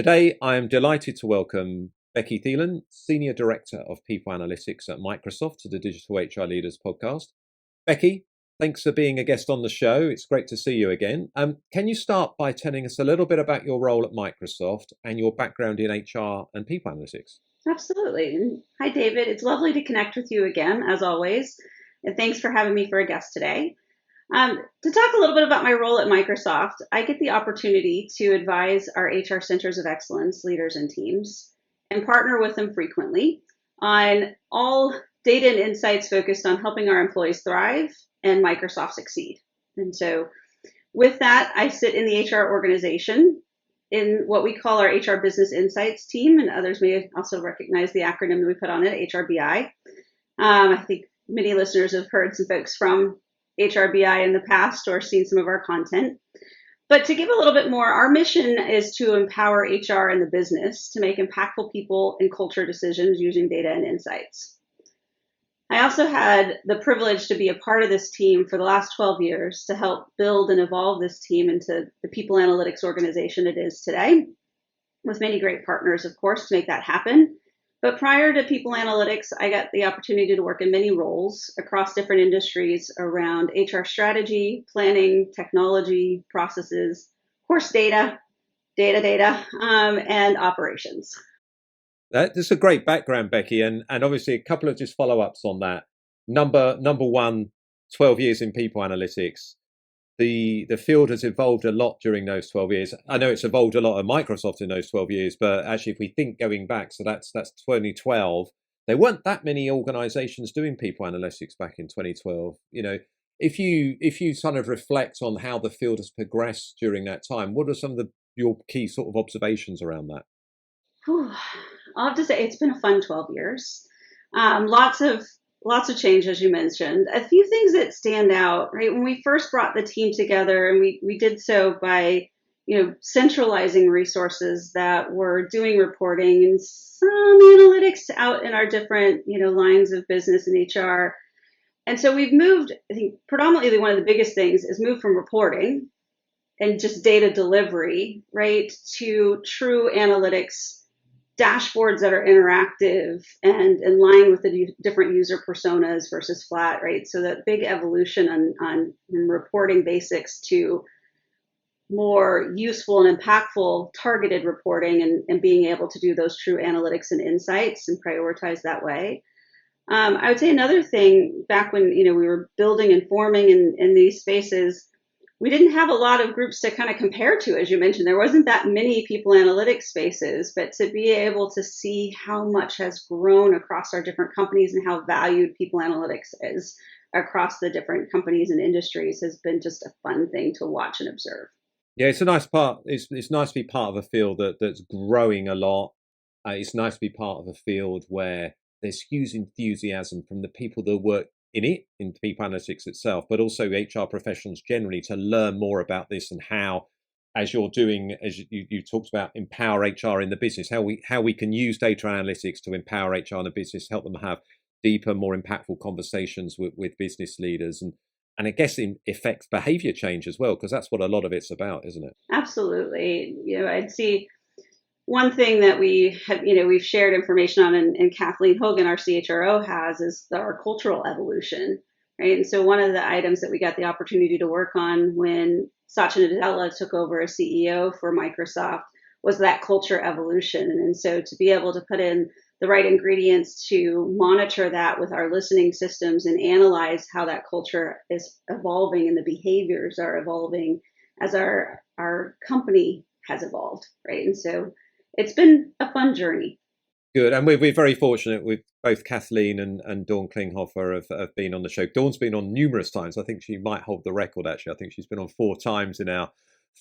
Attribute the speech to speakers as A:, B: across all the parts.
A: Today, I am delighted to welcome Becky Thielen, Senior Director of People Analytics at Microsoft, to the Digital HR Leaders podcast. Becky, thanks for being a guest on the show. It's great to see you again. Can you start by telling us a little bit about your role at Microsoft and your background in HR and People Analytics?
B: Absolutely. Hi, David. It's lovely to connect with you again, as always. And thanks for having me for a guest today. To talk a little bit about my role at Microsoft, I get the opportunity to advise our HR centers of excellence leaders and teams and partner with them frequently on all data and insights focused on helping our employees thrive and Microsoft succeed. And so with that, I sit in the HR organization in what we call our HR Business Insights team, and others may also recognize the acronym that we put on it, HRBI. I think many listeners have heard some folks from HRBI in the past or seen some of our content. But to give a little bit more, our mission is to empower HR and the business to make impactful people and culture decisions using data and insights. I also had the privilege to be a part of this team for the last 12 years to help build and evolve this team into the people analytics organization it is today, with many great partners, of course, to make that happen. But prior to people analytics, I got the opportunity to work in many roles across different industries around HR strategy, planning, technology, processes, of course, data, and operations.
A: That's a great background, Becky, and obviously a couple of just follow-ups on that. Number one, 12 years in people analytics. The field has evolved a lot during those 12 years. I know it's evolved a lot at Microsoft in those 12 years, but actually if we think going back, so that's 2012, there weren't that many organizations doing people analytics back in 2012. You know, if you kind of reflect on how the field has progressed during that time, what are some of your key sort of observations around that?
B: I'll have to say it's been a fun 12 years. Lots of change, as you mentioned. A few things that stand out, right? When we first brought the team together, and we did so by, centralizing resources that were doing reporting and some analytics out in our different, lines of business and HR. And so we've moved, I think predominantly one of the biggest things is moved from reporting and just data delivery, right, to true analytics dashboards that are interactive and in line with the different user personas versus flat, right? So that big evolution on reporting basics to more useful and impactful targeted reporting and being able to do those true analytics and insights and prioritize that way. I would say another thing back when, we were building and forming in these spaces, we didn't have a lot of groups to kind of compare to, as you mentioned. There wasn't that many people analytics spaces, but to be able to see how much has grown across our different companies and how valued people analytics is across the different companies and industries has been just a fun thing to watch and observe.
A: Yeah, it's a nice part. It's nice to be part of a field that's growing a lot. It's nice to be part of a field where there's huge enthusiasm from the people that work in people analytics itself, but also HR professionals generally to learn more about this and how, as you're doing, as you talked about, empower HR in the business, how we can use data analytics to empower HR in the business, help them have deeper, more impactful conversations with business leaders, and I guess in effects behavior change as well, because that's what a lot of it's about, isn't it?
B: Absolutely. I'd see one thing that we have, we've shared information on, and Kathleen Hogan, our CHRO, has is our cultural evolution, right? And so one of the items that we got the opportunity to work on when Satya Nadella took over as CEO for Microsoft was that culture evolution. And so to be able to put in the right ingredients to monitor that with our listening systems and analyze how that culture is evolving and the behaviors are evolving as our company has evolved, right? And so it's been a fun journey.
A: Good. And we're very fortunate with both Kathleen and Dawn Klinghoffer have been on the show. Dawn's been on numerous times. I think she might hold the record, actually. I think she's been on 4 times in our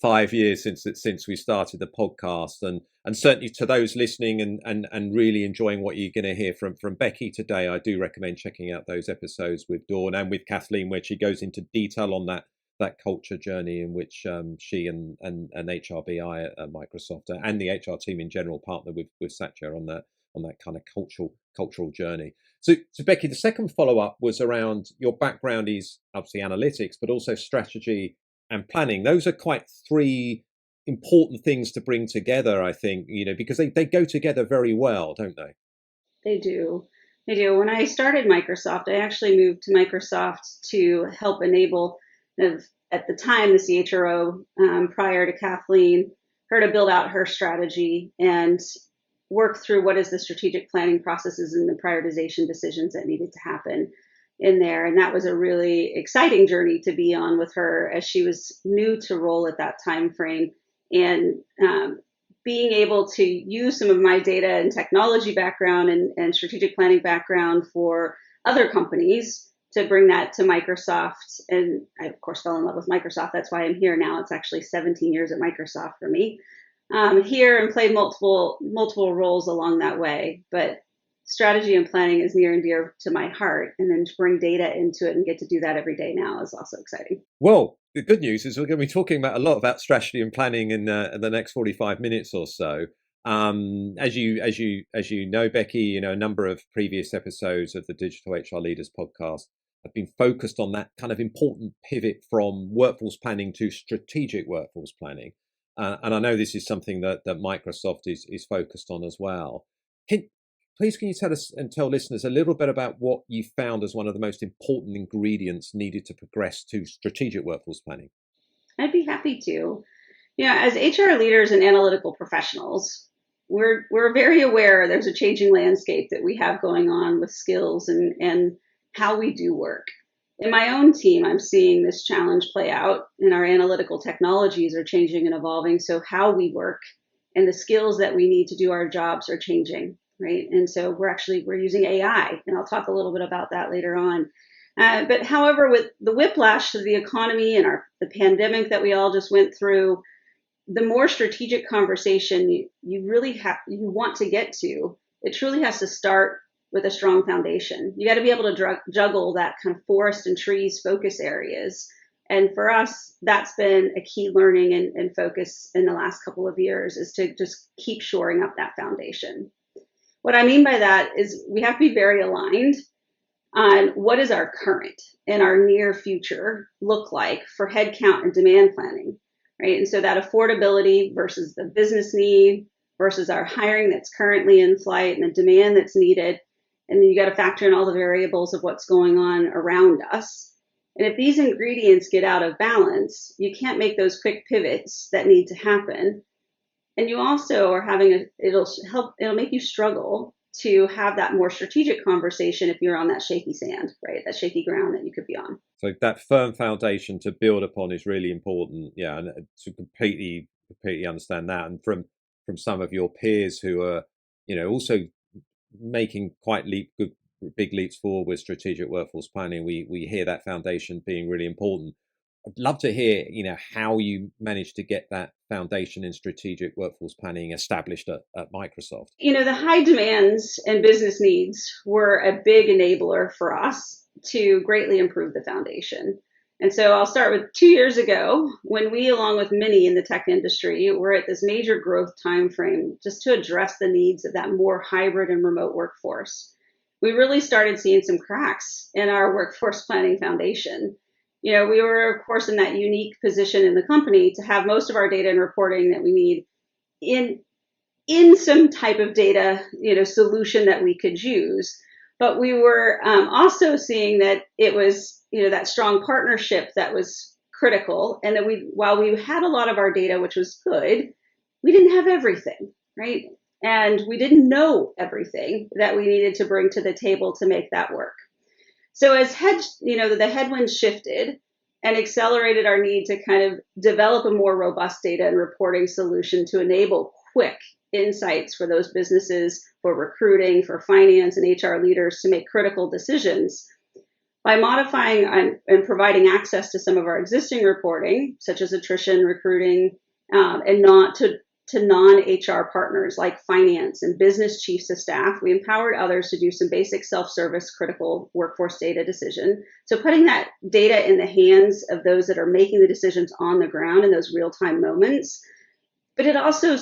A: 5 years since we started the podcast. And certainly to those listening and really enjoying what you're going to hear from Becky today, I do recommend checking out those episodes with Dawn and with Kathleen, where she goes into detail on that culture journey in which she and HRBI at Microsoft and the HR team in general partner with Satya on that kind of cultural journey. So Becky, the second follow-up was around your background is obviously analytics, but also strategy and planning. Those are quite 3 important things to bring together, I think, because they go together very well, don't they?
B: They do. They do. When I started Microsoft, I actually moved to Microsoft to help enable, at the time, the CHRO, prior to Kathleen, her to build out her strategy and work through what is the strategic planning processes and the prioritization decisions that needed to happen in there. And that was a really exciting journey to be on with her, as she was new to role at that time frame. And being able to use some of my data and technology background and strategic planning background for other companies to bring that to Microsoft. And I, of course, fell in love with Microsoft. That's why I'm here now. It's actually 17 years at Microsoft for me. Here, and played multiple roles along that way. But strategy and planning is near and dear to my heart. And then to bring data into it and get to do that every day now is also exciting.
A: Well, the good news is we're going to be talking a lot about strategy and planning in the next 45 minutes or so. As you know, Becky, a number of previous episodes of the Digital HR Leaders podcast have been focused on that kind of important pivot from workforce planning to strategic workforce planning. And I know this is something that Microsoft is focused on as well. Please, can you tell us and tell listeners a little bit about what you found as one of the most important ingredients needed to progress to strategic workforce planning?
B: I'd be happy to. As HR leaders and analytical professionals, we're very aware there's a changing landscape that we have going on with skills and how we do work. In my own team, I'm seeing this challenge play out, and our analytical technologies are changing and evolving. So how we work and the skills that we need to do our jobs are changing, right? And so we're using AI, and I'll talk a little bit about that later on. But however, with the whiplash of the economy and the pandemic that we all just went through, the more strategic conversation you want to get to, it truly has to start with a strong foundation. You got to be able to juggle that kind of forest and trees focus areas. And for us, that's been a key learning and focus in the last couple of years, is to just keep shoring up that foundation. What I mean by that is we have to be very aligned on what does our current and our near future look like for headcount and demand planning, right? And so that affordability versus the business need versus our hiring that's currently in flight and the demand that's needed. And then you got to factor in all the variables of what's going on around us. And if these ingredients get out of balance, you can't make those quick pivots that need to happen. And you also are it'll make you struggle to have that more strategic conversation if you're on that shaky sand, right? That shaky ground that you could be on.
A: So that firm foundation to build upon is really important. Yeah, and to completely understand that. And from some of your peers who are, also making quite big leaps forward with strategic workforce planning, we hear that foundation being really important. I'd love to hear, how you managed to get that foundation in strategic workforce planning established at Microsoft.
B: The high demands and business needs were a big enabler for us to greatly improve the foundation. And so I'll start with 2 years ago, when we, along with many in the tech industry, were at this major growth timeframe just to address the needs of that more hybrid and remote workforce. We really started seeing some cracks in our workforce planning foundation. We were, of course, in that unique position in the company to have most of our data and reporting that we need in some type of data, solution that we could use. But we were also seeing that it was, that strong partnership that was critical, and that while we had a lot of our data, which was good, we didn't have everything, right? And we didn't know everything that we needed to bring to the table to make that work. So as the headwinds shifted and accelerated our need to kind of develop a more robust data and reporting solution to enable quick insights for those businesses, for recruiting, for finance and HR leaders to make critical decisions. By modifying and providing access to some of our existing reporting, such as attrition, recruiting, and not to non-HR partners like finance and business chiefs of staff, we empowered others to do some basic self-service critical workforce data decision. So putting that data in the hands of those that are making the decisions on the ground in those real-time moments. But it also,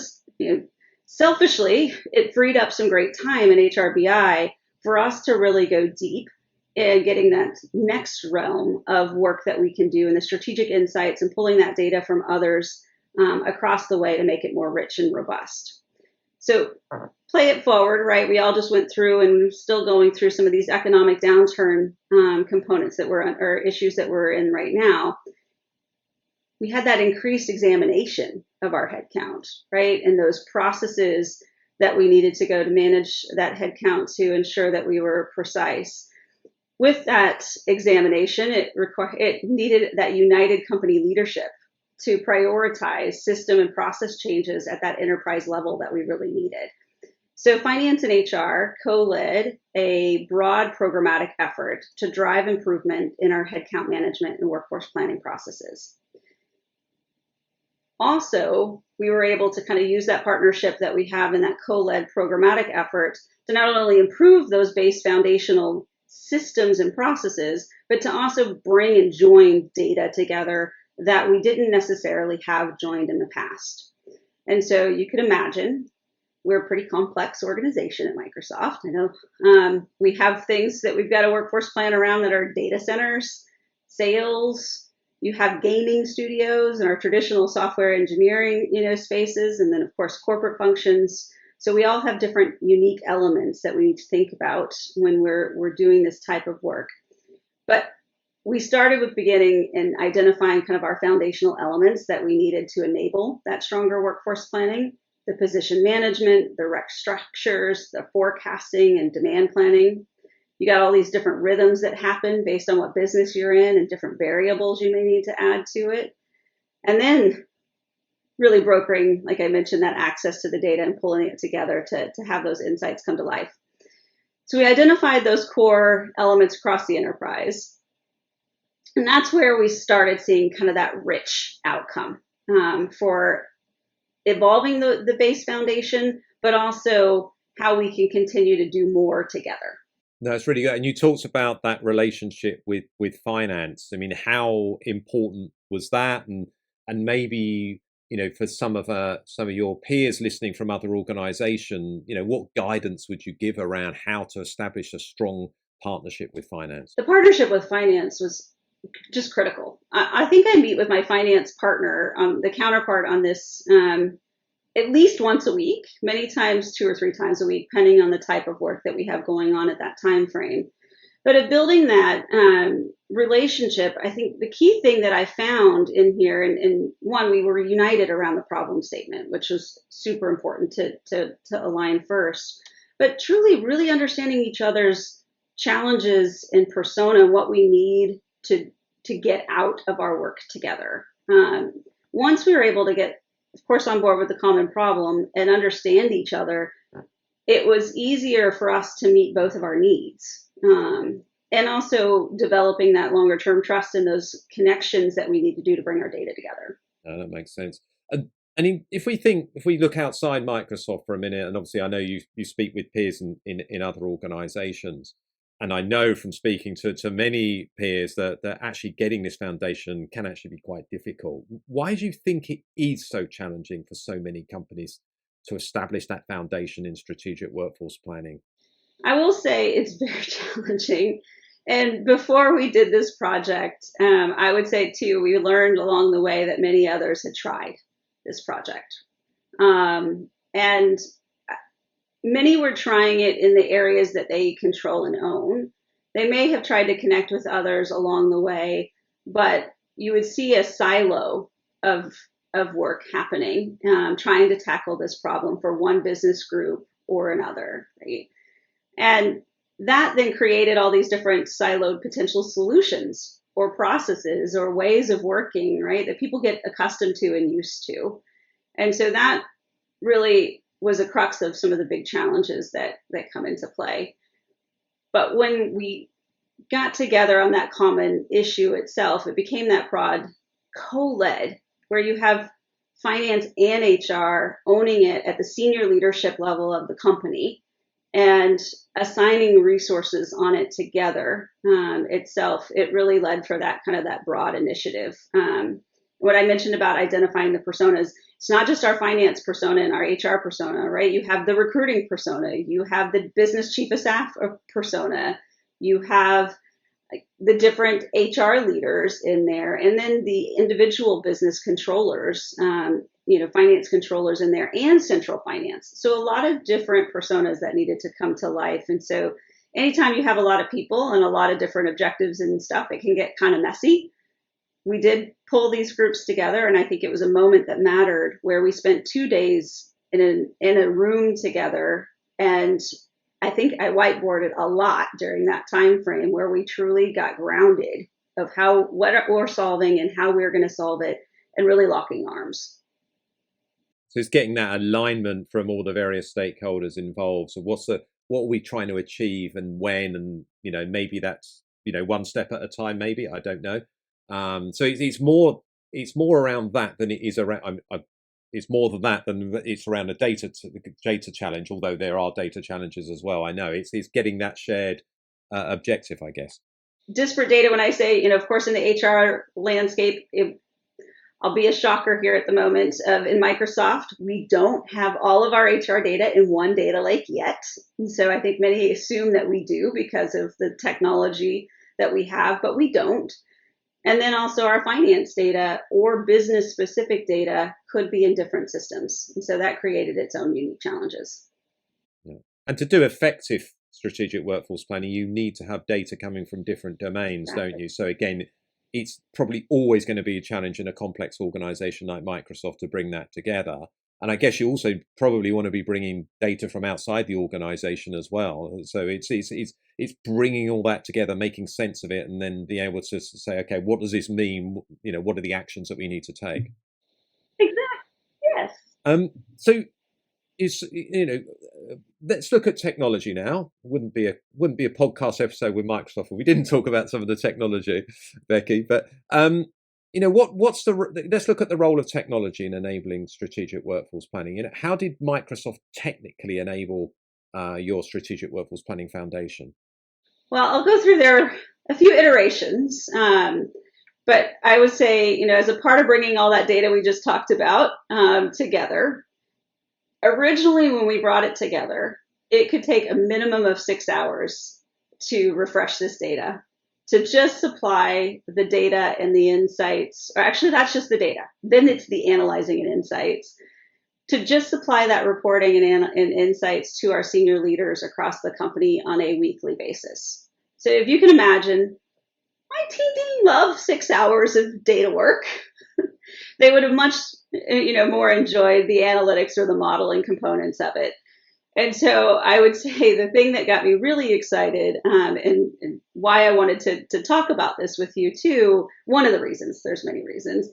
B: selfishly, it freed up some great time in HRBI for us to really go deep in getting that next realm of work that we can do and the strategic insights and pulling that data from others across the way to make it more rich and robust. So play it forward, right? We all just went through and we're still going through some of these economic downturn components that we're or issues that we're in right now. We had that increased examination of our headcount, right? And those processes that we needed to go to manage that headcount to ensure that we were precise. With that examination, it needed that united company leadership to prioritize system and process changes at that enterprise level that we really needed. So finance and HR co-led a broad programmatic effort to drive improvement in our headcount management and workforce planning processes. Also, we were able to kind of use that partnership that we have in that co-led programmatic effort to not only improve those base foundational systems and processes, but to also bring and join data together that we didn't necessarily have joined in the past. And so you could imagine we're a pretty complex organization at Microsoft. I know we have things that we've got a workforce plan around that are data centers, sales. You have gaming studios and our traditional software engineering, spaces, and then of course corporate functions. So we all have different unique elements that we need to think about when we're doing this type of work. But we started with beginning and identifying kind of our foundational elements that we needed to enable that stronger workforce planning, the position management, the rec structures, the forecasting and demand planning. You got all these different rhythms that happen based on what business you're in and different variables you may need to add to it. And then really brokering, like I mentioned, that access to the data and pulling it together to have those insights come to life. So we identified those core elements across the enterprise. And that's where we started seeing kind of that rich outcome for evolving the base foundation, but also how we can continue to do more together.
A: No, it's really good. And you talked about that relationship with finance. I mean, how important was that? And maybe, for some of your peers listening from other organizations, what guidance would you give around how to establish a strong partnership with finance?
B: The partnership with finance was just critical. I think I meet with my finance partner, the counterpart on this, at least once a week, many times 2 or 3 times a week, depending on the type of work that we have going on at that time frame. But of building that relationship, I think the key thing that I found in here, and one, we were united around the problem statement, which was super important to align first, but truly really understanding each other's challenges and persona, what we need to get out of our work together. Once we were able to get, of course, on board with the common problem and understand each other, it was easier for us to meet both of our needs. And also developing that longer term trust in those connections that we need to do to bring our data together.
A: That makes sense. And if we look outside Microsoft for a minute, and obviously I know you speak with peers in other organizations, and I know from speaking to many peers that actually getting this foundation can actually be quite difficult. Why do you think it is so challenging for so many companies to establish that foundation in strategic workforce planning?
B: I will say it's very challenging. And before we did this project, I would say too, we learned along the way that many others had tried this project. And many were trying it in the areas that they control and own. They may have tried to connect with others along the way, but you would see a silo of work happening, trying to tackle this problem for one business group or another, right? And that then created all these different siloed potential solutions or processes or ways of working, right, that people get accustomed to and used to. And so that really was a crux of some of the big challenges that come into play. But when we got together on that common issue itself, it became that broad co-led, where you have finance and HR owning it at the senior leadership level of the company and assigning resources on it together itself. It really led for that kind of that broad initiative. What I mentioned about identifying the personas, it's not just our finance persona and our HR persona, right? You have the recruiting persona, you have the business chief of staff persona, you have the different HR leaders in there, and then the individual business controllers, finance controllers in there, and central finance. So a lot of different personas that needed to come to life. And so anytime you have a lot of people and a lot of different objectives and stuff, it can get kind of messy. We did pull these groups together, and I think it was a moment that mattered, where we spent 2 days in a room together, and I think I whiteboarded a lot during that time frame, where we truly got grounded of what we're solving and how we're going to solve it, and really locking arms.
A: So it's getting that alignment from all the various stakeholders involved. So what are we trying to achieve, and when, and maybe that's one step at a time. Maybe, I don't know. So it's more around that than it is around. It's more than that than it's around a data challenge. Although there are data challenges as well. I know it's getting that shared objective, I guess.
B: Disparate data. When I say, of course, in the HR landscape, I'll be a shocker here at the moment. In Microsoft, we don't have all of our HR data in one data lake yet. And so I think many assume that we do because of the technology that we have, but we don't. And then also our finance data or business specific data could be in different systems. And so that created its own unique challenges.
A: Yeah. And to do effective strategic workforce planning, you need to have data coming from different domains, exactly. Don't you? So again, it's probably always going to be a challenge in a complex organization like Microsoft to bring that together. And I guess you also probably want to be bringing data from outside the organization as well. So it's bringing all that together, making sense of it, and then being able to say, okay, what does this mean? What are the actions that we need to take?
B: Exactly. Yes.
A: So let's look at technology now. Wouldn't be a podcast episode with Microsoft if we didn't talk about some of the technology, Becky. But let's look at the role of technology in enabling strategic workforce planning. How did Microsoft technically enable your strategic workforce planning foundation?
B: Well, I'll go through there a few iterations, but I would say, as a part of bringing all that data we just talked about together, originally when we brought it together, it could take a minimum of 6 hours to refresh this data, to just supply the data and the insights, or actually that's just the data. Then it's the analyzing and insights, to just supply that reporting and insights to our senior leaders across the company on a weekly basis. So if you can imagine, my team didn't love 6 hours of data work. They would have much, more enjoyed the analytics or the modeling components of it. And so I would say the thing that got me really excited and why I wanted to talk about this with you too, one of the reasons, there's many reasons,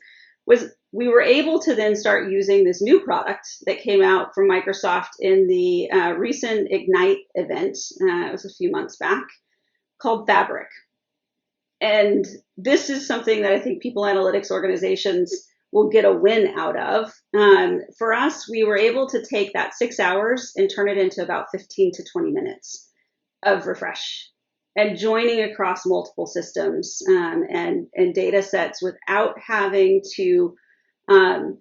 B: was we were able to then start using this new product that came out from Microsoft in the recent Ignite event, it was a few months back, called Fabric. And this is something that I think people analytics organizations will get a win out of. For us, we were able to take that 6 hours and turn it into about 15 to 20 minutes of refresh and joining across multiple systems and data sets without having to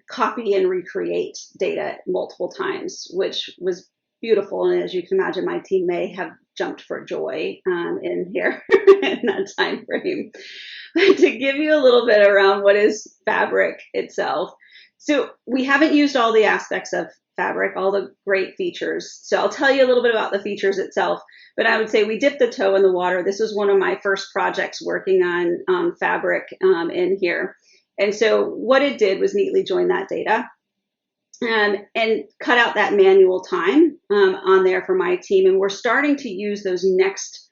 B: copy and recreate data multiple times, which was beautiful. And as you can imagine, my team may have jumped for joy in here in that time frame. But to give you a little bit around what is Fabric itself. So we haven't used all the aspects of Fabric, all the great features. So I'll tell you a little bit about the features itself. But I would say we dipped the toe in the water. This was one of my first projects working on Fabric in here. And so what it did was neatly join that data and cut out that manual time on there for my team. And we're starting to use those next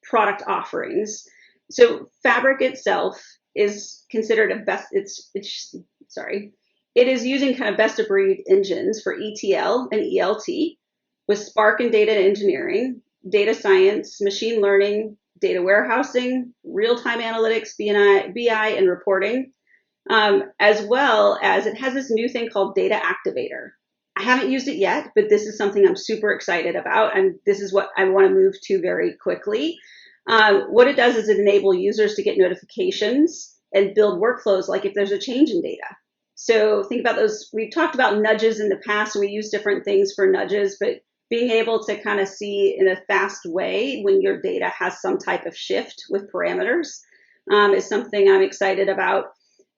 B: product offerings. So Fabric itself is considered it is using kind of best of breed engines for ETL and ELT with Spark and data engineering, data science, machine learning, data warehousing, real-time analytics, BI, and reporting, as well as it has this new thing called Data Activator. I haven't used it yet, but this is something I'm super excited about, and this is what I want to move to very quickly. What it does is it enables users to get notifications and build workflows like if there's a change in data. So think about those. We've talked about nudges in the past, and we use different things for nudges, but being able to kind of see in a fast way when your data has some type of shift with parameters is something I'm excited about.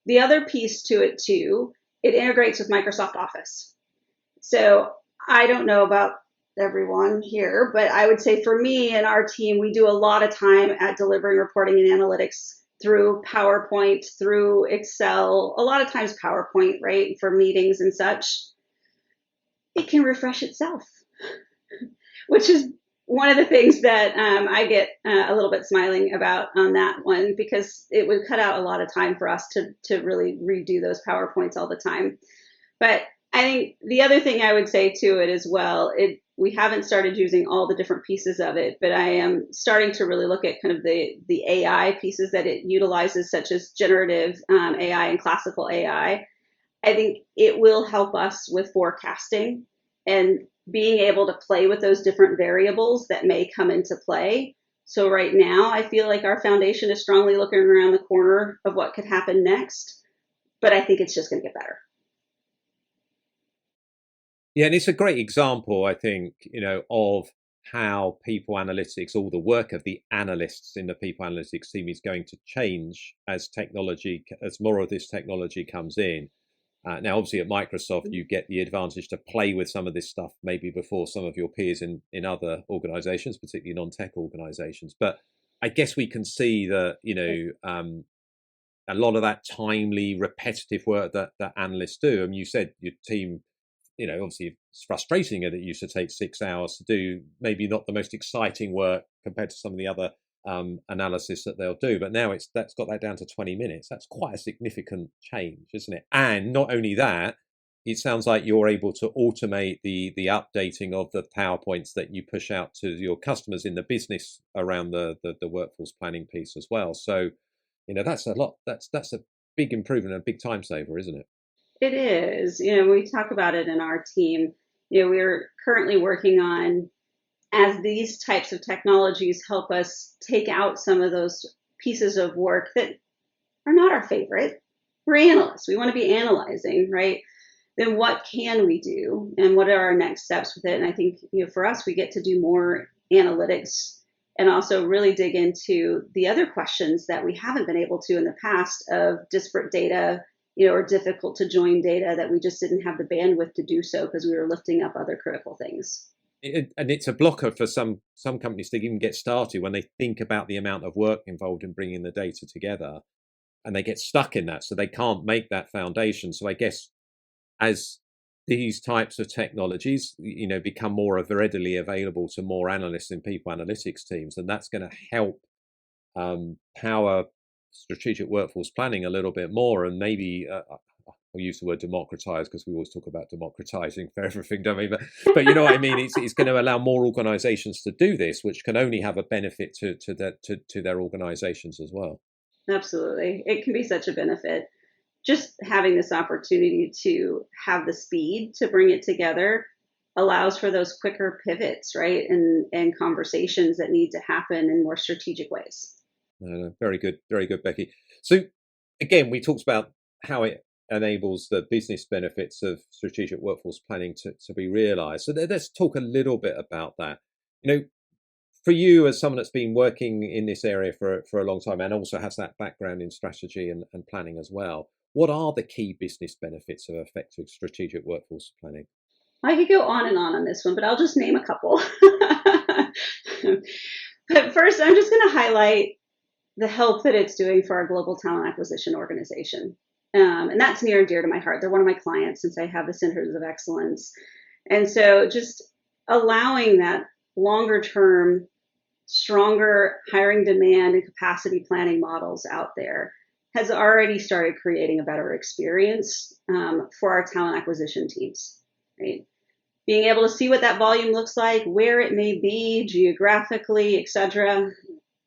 B: The other piece to it too, it integrates with Microsoft Office. So I don't know about everyone here, but I would say for me and our team, we do a lot of time at delivering reporting and analytics through PowerPoint, through Excel, a lot of times PowerPoint, right, for meetings and such. It can refresh itself, which is one of the things that I get a little bit smiling about on that one, because it would cut out a lot of time for us to really redo those PowerPoints all the time. But I think the other thing I would say to it as well, we haven't started using all the different pieces of it, but I am starting to really look at kind of the AI pieces that it utilizes, such as generative AI and classical AI. I think it will help us with forecasting and being able to play with those different variables that may come into play. So right now, I feel like our foundation is strongly looking around the corner of what could happen next, but I think it's just going to get better.
A: Yeah, and it's a great example, I think, of how people analytics, all the work of the analysts in the people analytics team is going to change as more of this technology comes in. Now, obviously, at Microsoft, you get the advantage to play with some of this stuff maybe before some of your peers in other organizations, particularly non-tech organizations. But I guess we can see that, a lot of that timely, repetitive work that analysts do. I mean, you said your team, obviously it's frustrating that it used to take 6 hours to do maybe not the most exciting work compared to some of the other analysis that they'll do, but now that's got that down to 20 minutes. That's quite a significant change, isn't it? And not only that, it sounds like you're able to automate the updating of the PowerPoints that you push out to your customers in the business around the workforce planning piece as well. So, that's a lot. That's a big improvement and a big time saver, isn't it?
B: It is. We talk about it in our team. We're currently working on, as these types of technologies help us take out some of those pieces of work that are not our favorite. We're analysts. We want to be analyzing, right? Then what can we do, and what are our next steps with it? And I think, for us, we get to do more analytics and also really dig into the other questions that we haven't been able to in the past of disparate data, or difficult to join data that we just didn't have the bandwidth to do so because we were lifting up other critical things.
A: And it's a blocker for some companies to even get started when they think about the amount of work involved in bringing the data together, and they get stuck in that, so they can't make that foundation. So I guess as these types of technologies, become more readily available to more analysts and people analytics teams, and that's going to help power strategic workforce planning a little bit more, and maybe I'll use the word democratize because we always talk about democratizing for everything, don't we? But you know what I mean. It's going to allow more organizations to do this, which can only have a benefit to their organizations as well.
B: Absolutely, it can be such a benefit. Just having this opportunity to have the speed to bring it together allows for those quicker pivots, right? And conversations that need to happen in more strategic ways.
A: Very good, Becky. So again, we talked about how it enables the business benefits of strategic workforce planning to be realized. So let's talk a little bit about that. For you, as someone that's been working in this area for a long time and also has that background in strategy and planning as well, what are the key business benefits of effective strategic workforce planning?
B: I could go on this one, but I'll just name a couple. But first, I'm just going to highlight the help that it's doing for our global talent acquisition organization. And that's near and dear to my heart. They're one of my clients since I have the Centers of Excellence. And so just allowing that longer term, stronger hiring demand and capacity planning models out there has already started creating a better experience for our talent acquisition teams, right? Being able to see what that volume looks like, where it may be geographically, et cetera,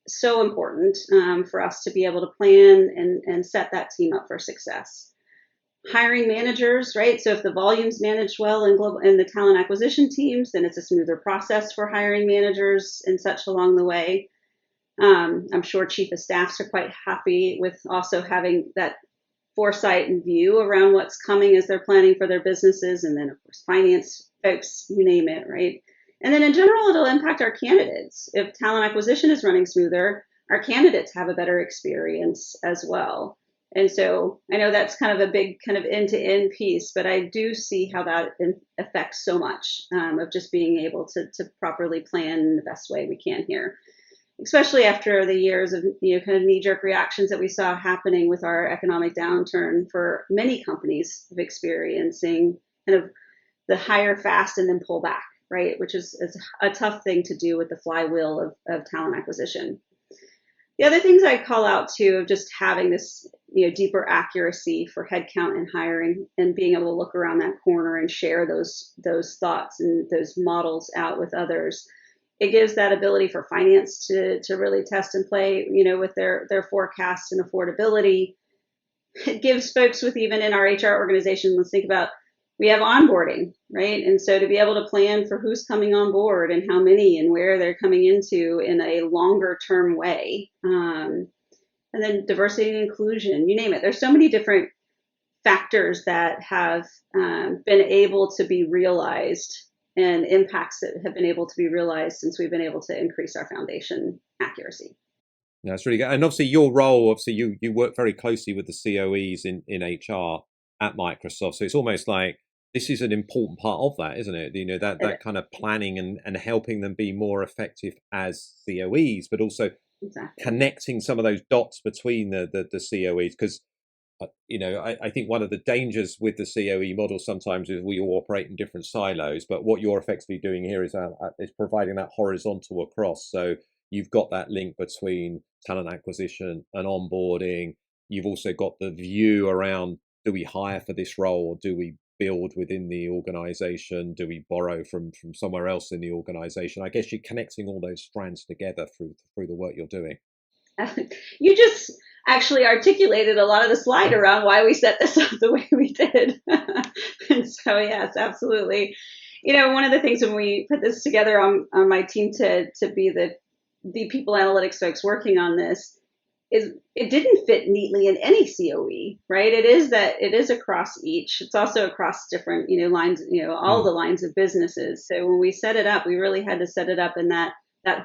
B: so important for us to be able to plan and set that team up for success. Hiring managers, right? So if the volume's managed well in the talent acquisition teams, then it's a smoother process for hiring managers and such along the way. I'm sure chief of staffs are quite happy with also having that foresight and view around what's coming as they're planning for their businesses. And then, of course, finance folks, you name it, right? And then in general, it'll impact our candidates. If talent acquisition is running smoother, our candidates have a better experience as well. And so I know that's kind of a big kind of end to end piece, but I do see how that affects so much of just being able to properly plan in the best way we can here, especially after the years of kind of knee jerk reactions that we saw happening with our economic downturn for many companies of experiencing kind of the hire fast and then pull back, right? Which is a tough thing to do with the flywheel of talent acquisition. The other things I call out too of just having this deeper accuracy for headcount and hiring and being able to look around that corner and share those thoughts and those models out with others. It gives that ability for finance to really test and play, with their forecasts and affordability. It gives folks with even in our HR organization, let's think about we have onboarding, right? And so to be able to plan for who's coming on board and how many and where they're coming into in a longer term way. And then diversity and inclusion, you name it. There's so many different factors that have been able to be realized and impacts that have been able to be realized since we've been able to increase our foundation accuracy.
A: No, it's really good. And obviously your role, obviously you work very closely with the COEs in HR at Microsoft. So it's almost like this is an important part of that, isn't it? That kind of planning and helping them be more effective as COEs, but also connecting some of those dots between the COEs. Because, I think one of the dangers with the COE model sometimes is we all operate in different silos, but what you're effectively doing here is providing that horizontal across. So you've got that link between talent acquisition and onboarding. You've also got the view around, do we hire for this role or do we build within the organization? Do we borrow from somewhere else in the organization? I guess you're connecting all those strands together through the work you're doing.
B: You just actually articulated a lot of the slide around why we set this up the way we did. And so, yes, absolutely. One of the things when we put this together on my team to be the people analytics folks working on this is it didn't fit neatly in any COE, right? It is across each. It's also across different, lines, all the lines of businesses. So when we set it up, we really had to set it up in that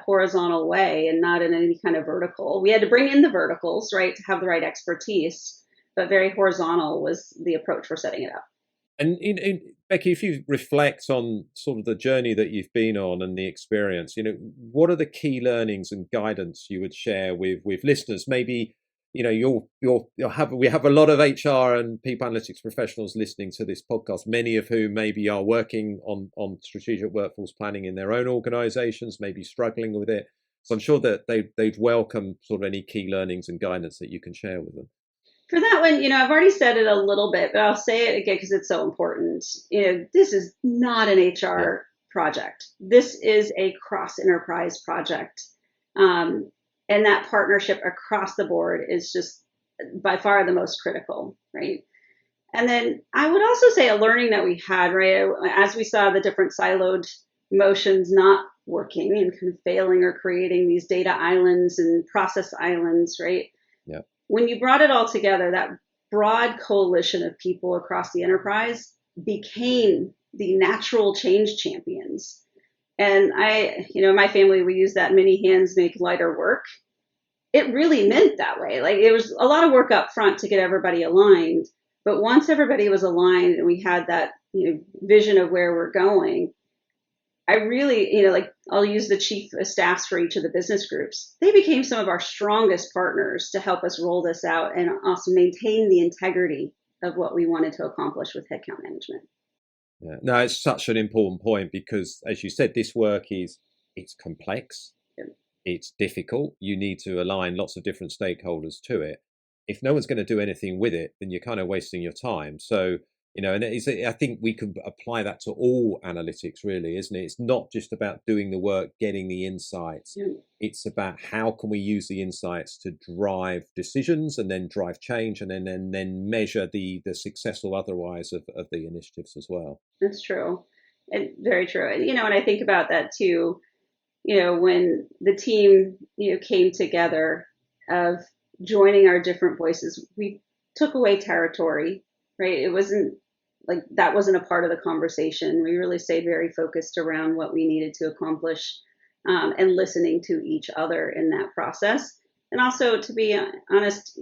B: horizontal way and not in any kind of vertical. We had to bring in the verticals, right, to have the right expertise, but very horizontal was the approach for setting it up.
A: And Becky, if you reflect on sort of the journey that you've been on and the experience, what are the key learnings and guidance you would share with listeners? Maybe, we have a lot of HR and people analytics professionals listening to this podcast, many of whom maybe are working on strategic workforce planning in their own organizations, maybe struggling with it. So I'm sure that they'd welcome sort of any key learnings and guidance that you can share with them.
B: For that one, I've already said it a little bit, but I'll say it again because it's so important. This is not an HR project. This is a cross-enterprise project. And that partnership across the board is just by far the most critical, right? And then I would also say a learning that we had, right, as we saw the different siloed motions not working and kind of failing or creating these data islands and process islands, right?
A: Yeah.
B: When you brought it all together, that broad coalition of people across the enterprise became the natural change champions. And my family, we use that many hands make lighter work. It really meant that way. Like it was a lot of work up front to get everybody aligned. But once everybody was aligned and we had that, vision of where we're going, I really, I'll use the chief of staffs for each of the business groups. They became some of our strongest partners to help us roll this out and also maintain the integrity of what we wanted to accomplish with headcount management.
A: Yeah. No, it's such an important point because, as you said, this work it's complex, it's difficult. You need to align lots of different stakeholders to it. If no one's going to do anything with it, then you're kind of wasting your time. So, and I think we can apply that to all analytics, really, isn't it? It's not just about doing the work, getting the insights. Yeah. It's about how can we use the insights to drive decisions and then drive change and then measure the success or otherwise of the initiatives as well.
B: That's true. And very true. And I think about that too, when the team, came together of joining our different voices, we took away territory, right? It wasn't, like that wasn't a part of the conversation. We really stayed very focused around what we needed to accomplish, and listening to each other in that process. And also, to be honest,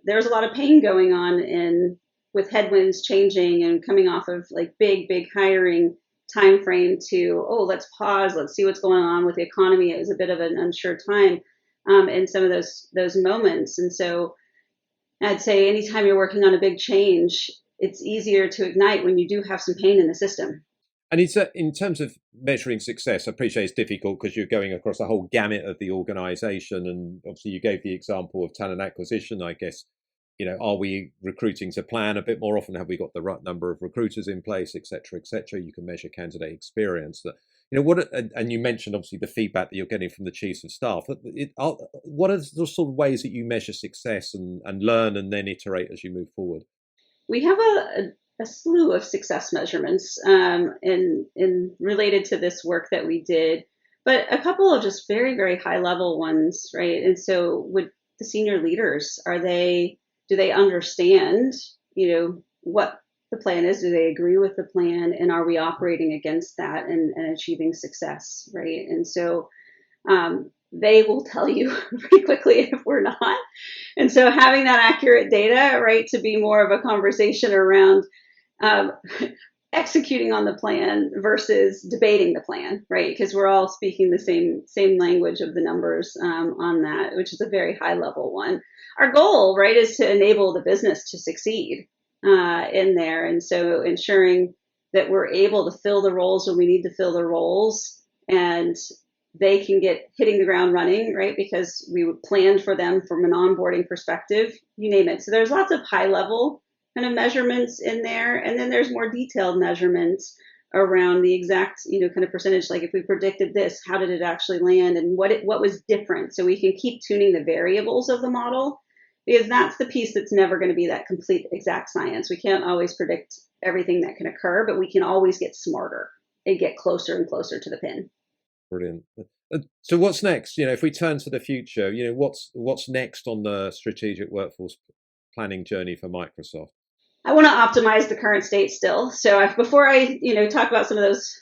B: there's a lot of pain going on in with headwinds changing and coming off of like big hiring time frame to, oh, let's pause, let's see what's going on with the economy. It was a bit of an unsure time, in some of those moments. And so I'd say anytime you're working on a big change, it's easier to ignite when you do have some pain in the system.
A: And it's in terms of measuring success, I appreciate it's difficult because you're going across a whole gamut of the organization. And obviously you gave the example of talent acquisition. I guess, are we recruiting to plan a bit more often? Have we got the right number of recruiters in place, et cetera, et cetera? You can measure candidate experience. And you mentioned obviously the feedback that you're getting from the chiefs of staff. What are the sort of ways that you measure success and learn and then iterate as you move forward?
B: We have a slew of success measurements, in related to this work that we did, but a couple of just very high level ones, right? And so, with the senior leaders, do they understand, what the plan is? Do they agree with the plan, and are we operating against that and achieving success, right? And so, they will tell you pretty quickly if we're not. And so having that accurate data, right, to be more of a conversation around, um, executing on the plan versus debating the plan, right? Because we're all speaking the same language of the numbers, on that, which is a very high level one. Our goal, right, is to enable the business to succeed, in there, and so ensuring that we're able to fill the roles when we need to fill the roles, and they can get hitting the ground running, right? Because we planned for them from an onboarding perspective, you name it. So there's lots of high level kind of measurements in there. And then there's more detailed measurements around the exact, kind of percentage. Like if we predicted this, how did it actually land and what was different? So we can keep tuning the variables of the model, because that's the piece that's never going to be that complete exact science. We can't always predict everything that can occur, but we can always get smarter and get closer and closer to the pin.
A: Brilliant. So what's next? If we turn to the future, what's next on the strategic workforce planning journey for Microsoft?
B: I want to optimize the current state still. So before I, talk about some of those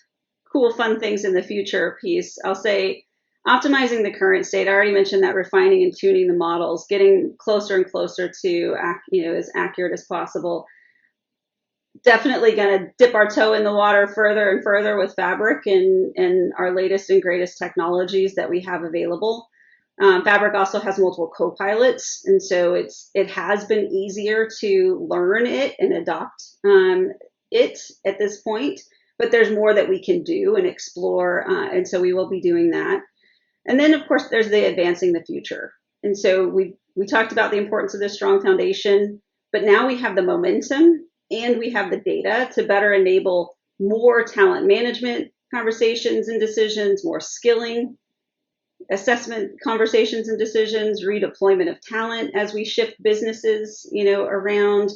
B: cool, fun things in the future piece, I'll say optimizing the current state. I already mentioned that refining and tuning the models, getting closer and closer to, as accurate as possible. Definitely going to dip our toe in the water further and further with Fabric and our latest and greatest technologies that we have available. Fabric also has multiple co-pilots, and so it has been easier to learn it and adopt, it at this point. But there's more that we can do and explore, and so we will be doing that. And then, of course, there's the advancing the future. And so we talked about the importance of this strong foundation, but now we have the momentum and we have the data to better enable more talent management conversations and decisions, more skilling, assessment conversations and decisions, redeployment of talent as we shift businesses, around,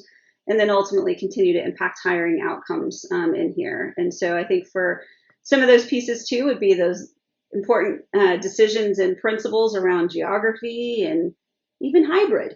B: and then ultimately continue to impact hiring outcomes, in here. And so I think for some of those pieces too would be those important, decisions and principles around geography and even hybrid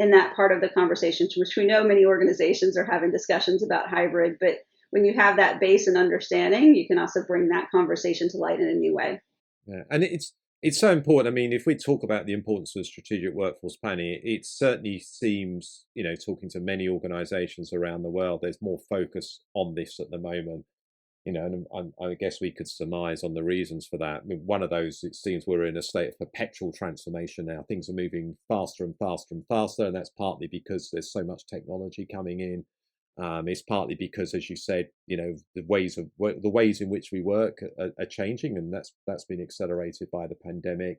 B: in that part of the conversation, which we know many organizations are having discussions about hybrid. But when you have that base and understanding, you can also bring that conversation to light in a new way.
A: Yeah, and it's so important. I mean, if we talk about the importance of strategic workforce planning, it certainly seems, talking to many organizations around the world, there's more focus on this at the moment. And I guess we could surmise on the reasons for that. I mean, one of those, it seems we're in a state of perpetual transformation now. Things are moving faster and faster and faster, and that's partly because there's so much technology coming in. It's partly because, as you said, the ways in which we work are changing, and that's been accelerated by the pandemic.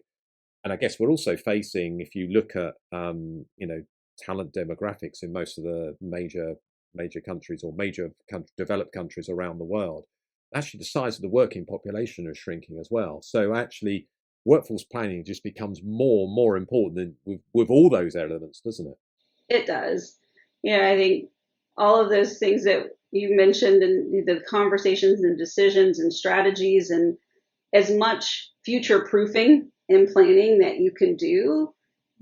A: And I guess we're also facing, if you look at talent demographics in most of the major countries or developed countries around the world, actually the size of the working population is shrinking as well. So actually, workforce planning just becomes more important with all those elements, doesn't it?
B: It does. Yeah, I think all of those things that you mentioned and the conversations and decisions and strategies and as much future proofing and planning that you can do,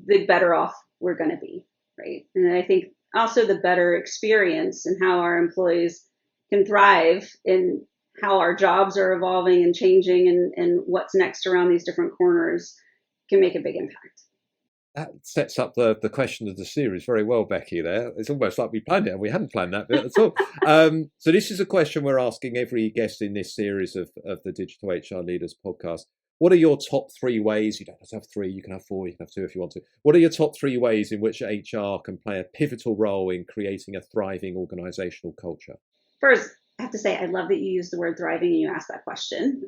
B: the better off we're going to be, right? And I think also the better experience and how our employees can thrive in how our jobs are evolving and changing and what's next around these different corners can make a big impact.
A: That sets up the question of the series very well, Becky. There, it's almost like we planned it, and we hadn't planned that bit at all. So this is a question we're asking every guest in this series of the Digital HR Leaders podcast. What are your top 3 ways? You don't have to have 3, you can have 4, you can have 2 if you want to. What are your top 3 ways in which HR can play a pivotal role in creating a thriving organizational culture?
B: First, I have to say, I love that you used the word thriving and you asked that question.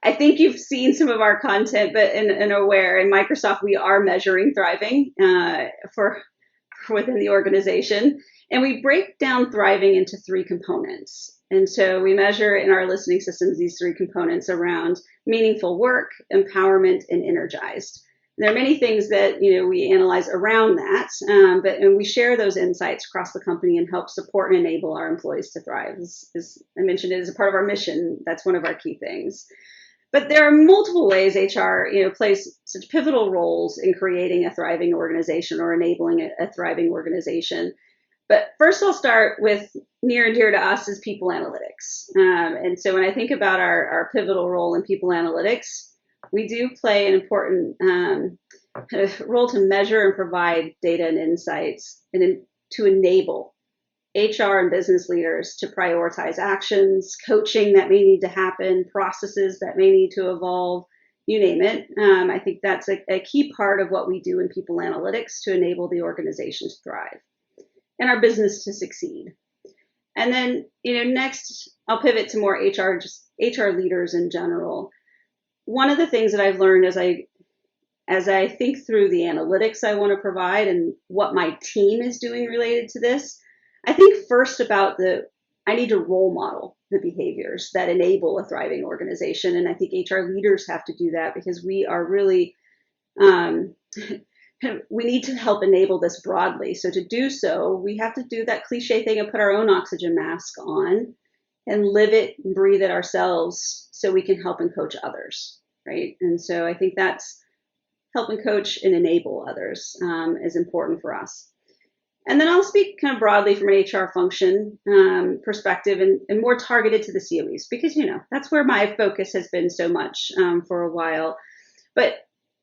B: I think you've seen some of our content, but and aware in Microsoft, we are measuring thriving for within the organization. And we break down thriving into 3 components. And so we measure in our listening systems these 3 components around meaningful work, empowerment, and energized. There are many things that we analyze around that, and we share those insights across the company and help support and enable our employees to thrive. As I mentioned, it is a part of our mission. That's one of our key things. But there are multiple ways HR, plays such pivotal roles in creating a thriving organization or enabling a thriving organization. But first, I'll start with near and dear to us is people analytics. And so when I think about our pivotal role in people analytics, we do play an important role to measure and provide data and insights and to enable HR and business leaders to prioritize actions, coaching that may need to happen, processes that may need to evolve, you name it. I think that's a key part of what we do in people analytics to enable the organization to thrive and our business to succeed. And then, next, I'll pivot to more HR leaders in general. One of the things that I've learned as I think through the analytics I want to provide and what my team is doing related to this, I think first about I need to role model the behaviors that enable a thriving organization. And I think HR leaders have to do that because we are really, we need to help enable this broadly. So to do so, we have to do that cliche thing and put our own oxygen mask on and live it and breathe it ourselves so we can help and coach others, right? And so I think that's help and coach and enable others is important for us. And then I'll speak kind of broadly from an HR function perspective and more targeted to the COEs because, that's where my focus has been so much for a while. But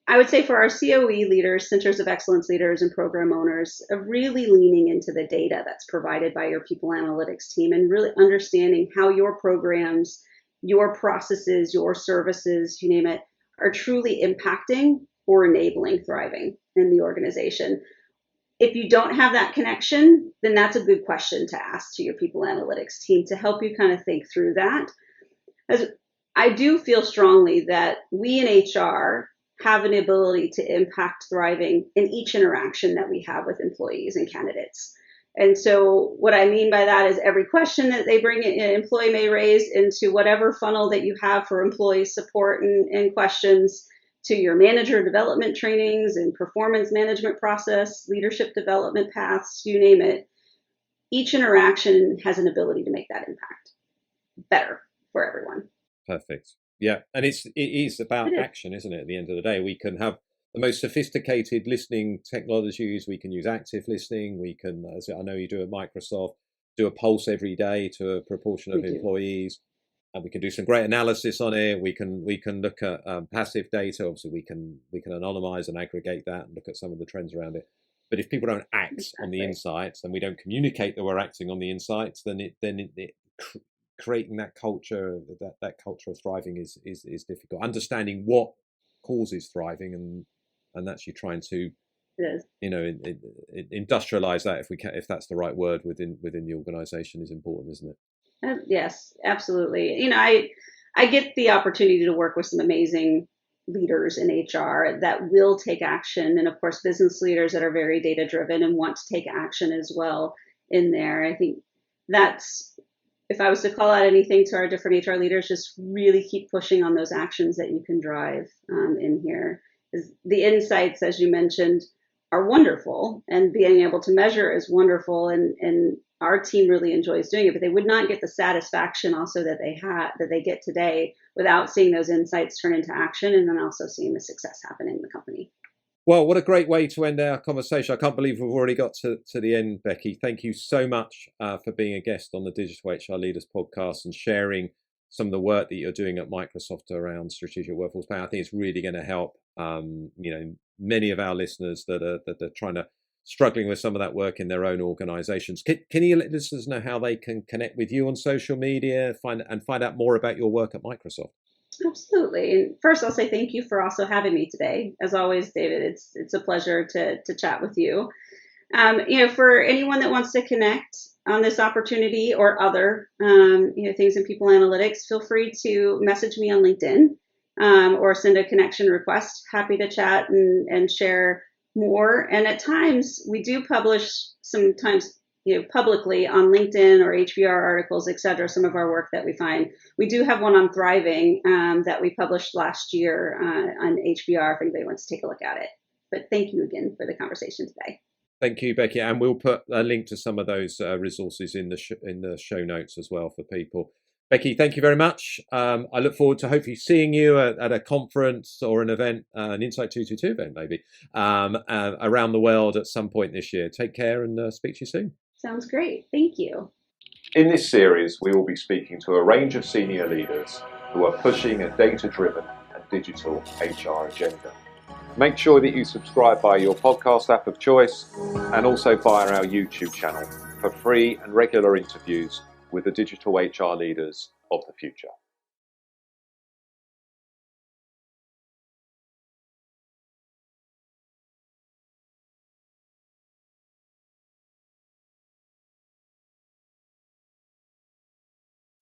B: I would say for our COE leaders, Centers of Excellence leaders and program owners, really leaning into the data that's provided by your people analytics team and really understanding how your programs, your processes, your services, you name it, are truly impacting or enabling thriving in the organization. If you don't have that connection, then that's a good question to ask to your people analytics team to help you kind of think through that. As I do feel strongly that we in HR have an ability to impact thriving in each interaction that we have with employees and candidates. And so what I mean by that is every question that they bring in, an employee may raise into whatever funnel that you have for employee support and questions, to your manager development trainings and performance management process, leadership development paths, you name it. Each interaction has an ability to make that impact better for everyone.
A: Perfect. Yeah. And it is about action, isn't it? At the end of the day, we can have the most sophisticated listening technologies. We can use active listening. We can, as I know you do at Microsoft, do a pulse every day to a proportion of employees. And we can do some great analysis on it. We can look at passive data. Obviously, we can anonymize and aggregate that and look at some of the trends around it. But if people don't act on the insights and we don't communicate that we're acting on the insights, then creating that culture, that culture of thriving is difficult. Understanding what causes thriving and actually trying to industrialize that if that's the right word within the organization is important, isn't it?
B: Yes, absolutely. I get the opportunity to work with some amazing leaders in HR that will take action. And of course, business leaders that are very data driven and want to take action as well in there. I think that's, if I was to call out anything to our different HR leaders, just really keep pushing on those actions that you can drive in here. The insights, as you mentioned, are wonderful, and being able to measure is wonderful. And our team really enjoys doing it, but they would not get the satisfaction also that they get today without seeing those insights turn into action and then also seeing the success happen in the company.
A: Well, what a great way to end our conversation. I can't believe we've already got to the end, Becky. Thank you so much for being a guest on the Digital HR Leaders podcast and sharing some of the work that you're doing at Microsoft around strategic workforce planning. I think it's really going to help, many of our listeners that are struggling with some of that work in their own organizations. Can you let listeners know how they can connect with you on social media, find out more about your work at Microsoft?
B: Absolutely. And first, I'll say thank you for also having me today. As always, David, it's a pleasure to chat with you. For anyone that wants to connect on this opportunity or other, things in people analytics, feel free to message me on LinkedIn or send a connection request. Happy to chat and share more. And at times, we do publish sometimes publicly on LinkedIn or HBR articles, et cetera, some of our work that we find. We do have one on thriving that we published last year on HBR if anybody wants to take a look at it. But thank you again for the conversation today.
A: Thank you, Becky. And we'll put a link to some of those resources in the show notes as well for people. Becky, thank you very much. I look forward to hopefully seeing you at a conference or an event, an Insight 222 event maybe, around the world at some point this year. Take care and speak to you soon.
B: Sounds great. Thank you.
A: In this series, we will be speaking to a range of senior leaders who are pushing a data-driven and digital HR agenda. Make sure that you subscribe via your podcast app of choice and also via our YouTube channel for free and regular interviews with the digital HR leaders of the future.